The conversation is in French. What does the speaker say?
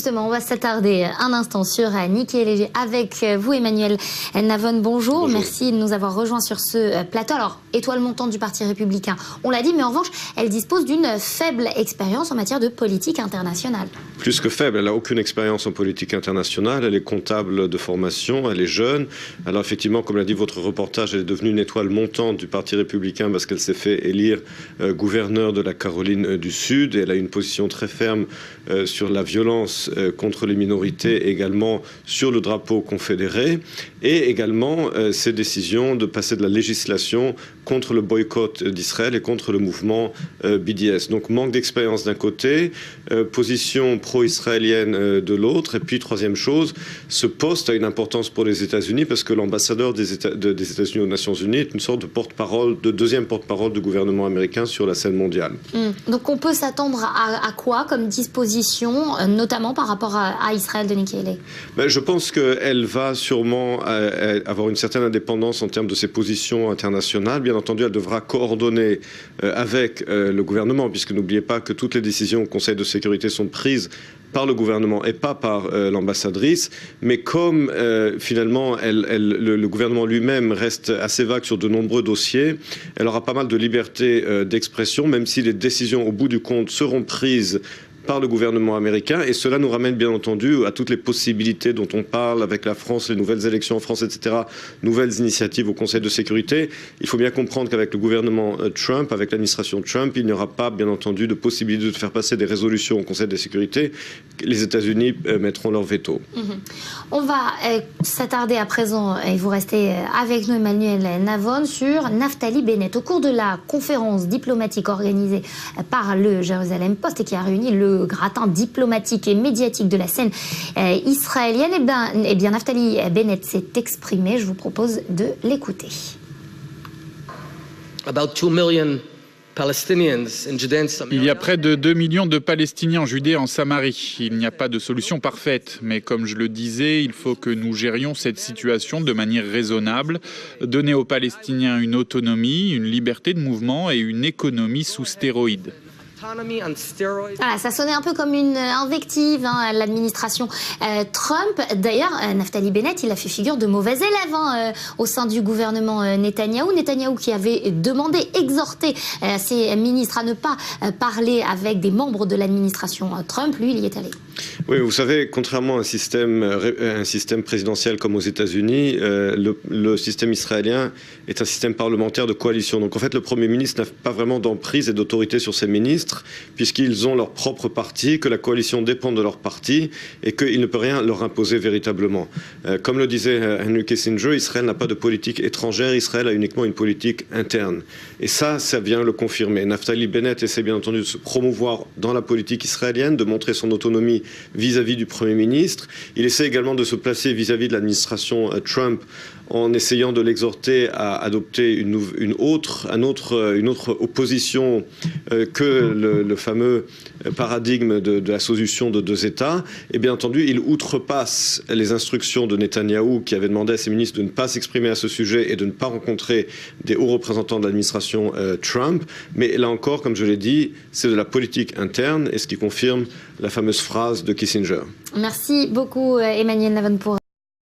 Justement, on va s'attarder un instant sur Nikki Haley avec vous, Emmanuel Navon. Bonjour, merci de nous avoir rejoints sur ce plateau. Alors, étoile montante du Parti républicain, on l'a dit, mais en revanche, elle dispose d'une faible expérience en matière de politique internationale. Plus que faible, elle n'a aucune expérience en politique internationale, elle est comptable de formation, elle est jeune. Alors effectivement, comme l'a dit votre reportage, elle est devenue une étoile montante du Parti républicain parce qu'elle s'est fait élire gouverneur de la Caroline du Sud et elle a une position très ferme sur la violence contre les minorités, également sur le drapeau confédéré et également ses décisions de passer de la législation contre le boycott d'Israël et contre le mouvement BDS. Donc manque d'expérience d'un côté, position pro-israélienne de l'autre, et puis troisième chose, ce poste a une importance pour les États-Unis parce que l'ambassadeur des États-Unis aux Nations Unies est une sorte de porte-parole, de deuxième porte-parole du gouvernement américain sur la scène mondiale. Donc on peut s'attendre à quoi comme disposition, notamment par rapport à Israël de Nikki Haley? Je pense qu'elle va sûrement avoir une certaine indépendance en termes de ses positions internationales. Bien entendu, elle devra coordonner avec le gouvernement, puisque n'oubliez pas que toutes les décisions au Conseil de sécurité sont prises par le gouvernement et pas par l'ambassadrice. Mais comme finalement le gouvernement lui-même reste assez vague sur de nombreux dossiers, elle aura pas mal de liberté d'expression, même si les décisions au bout du compte seront prises par le gouvernement américain, et cela nous ramène bien entendu à toutes les possibilités dont on parle avec la France, les nouvelles élections en France, etc., nouvelles initiatives au Conseil de sécurité. Il faut bien comprendre qu'avec le gouvernement Trump, avec l'administration Trump, il n'y aura pas bien entendu de possibilité de faire passer des résolutions au Conseil de sécurité. Les États-Unis mettront leur veto. On va s'attarder à présent, et vous restez avec nous, Emmanuel Navon, sur Naftali Bennett. Au cours de la conférence diplomatique organisée par le Jérusalem Post et qui a réuni le gratin diplomatique et médiatique de la scène israélienne, eh bien Naftali Bennett s'est exprimé. Je vous propose de l'écouter. Il y a près de 2 millions de Palestiniens en Judée et en Samarie. Il n'y a pas de solution parfaite, mais comme je le disais, il faut que nous gérions cette situation de manière raisonnable, donner aux Palestiniens une autonomie, une liberté de mouvement et une économie sous stéroïdes. Voilà, ça sonnait un peu comme une invective à l'administration Trump. D'ailleurs, Naftali Bennett, il a fait figure de mauvais élève au sein du gouvernement Netanyahou. Netanyahou qui avait demandé, exhorté ses ministres à ne pas parler avec des membres de l'administration Trump. Lui, il y est allé. Oui, vous savez, contrairement à un système présidentiel comme aux États-Unis, le système israélien est un système parlementaire de coalition. Donc en fait, le Premier ministre n'a pas vraiment d'emprise et d'autorité sur ses ministres, puisqu'ils ont leur propre parti, que la coalition dépend de leur parti et qu'il ne peut rien leur imposer véritablement. Comme le disait Henry Kissinger, Israël n'a pas de politique étrangère, Israël a uniquement une politique interne. Et ça vient le confirmer. Naftali Bennett essaie bien entendu de se promouvoir dans la politique israélienne, de montrer son autonomie vis-à-vis du Premier ministre. Il essaie également de se placer vis-à-vis de l'administration Trump en essayant de l'exhorter à adopter une autre opposition que le fameux paradigme de la solution de deux États. Et bien entendu, il outrepasse les instructions de Netanyahou qui avait demandé à ses ministres de ne pas s'exprimer à ce sujet et de ne pas rencontrer des hauts représentants de l'administration Trump. Mais là encore, comme je l'ai dit, c'est de la politique interne et ce qui confirme la fameuse phrase de Kissinger. Merci beaucoup, Emmanuel Navon, pour